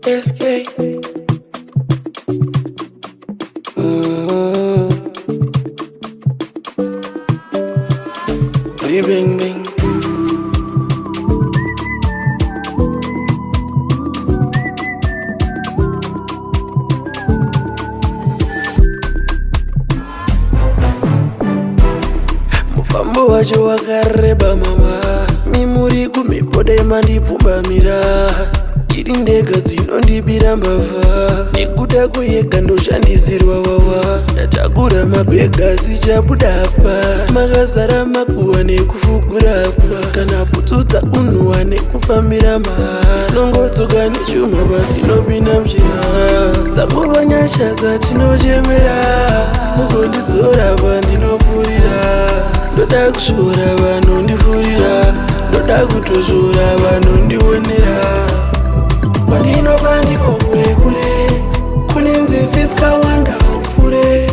SK. Bing bing. Mufambo wacho wakareba mama, mimuri kumipode mandipfumbamira, iri ndega dzinondibira mbavha, nekuda kuyega ndoshandisirwa wawa, ndatakura mabhega sichabuda apa, makazara makuwa nekufugurapa, kana putsutsa unhuwa nekufambira maha, nongodzoka nechuma pandinopinda mjira, dzangova nyasha dzatinochemera, mugondidzora pandinopfurira, ndoda kushora vanondifurira, ndoda kutozvora vanondionera. Pandinobva ndiko kure kure, kune nzizi dzakawanda upfure,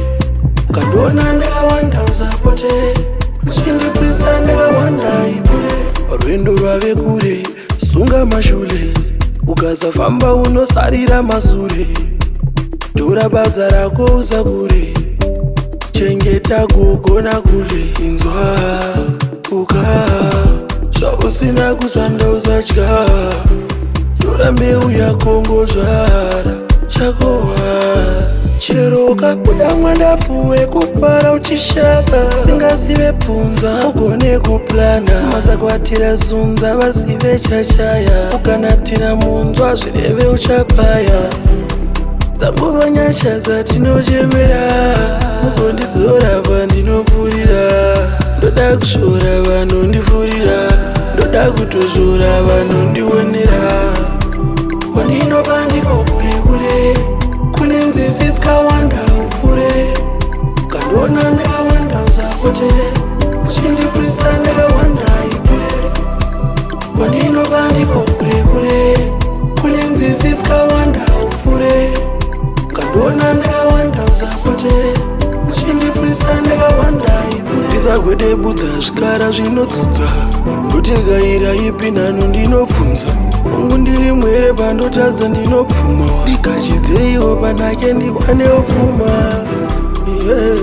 ukandiona ndakawanda usapote, muchindipurisa ndakawanda ibure. Rwendo rwave kure, sunga mashules, ukasafamba unosarira masure, tora basa rako usakure, chengeta kugona kule, inzwa uka zvausina kusanda usatya, tora mbeu yako ngozvara chakowa, chero ukabuda mwandafu wekupara uchishaka, singazive pfunza ugone kuplana, masakwatira zunza vasive chachaya, ukanatira munzwa zvireve uchapaya, dzangova nyasha dzatinochemera, mugondidzora pandinopfurira, ndoda kushora vanondifurira, ndoda kutozvora vanondionera. Pandinobva ndiko kure kure, kune nzizi dzakawanda upfure, ukandiona ndakawanda usapote, muchindipurisa ndakawanda ibure. Pandinobva ndiko kure kure, kune nzizi dzakawanda upfure, ukandiona ndakawanda usapote, muchindipurisa ndakawanda ibure. Ndisagwedebudza zvikara zvinodzudza, ndotegaira ipi nano ndinobvunza, mungu ndiri mwere pandotadza ndinopfuma, ndikachidzeiwo panake ndiwanewo pfuma, yeah.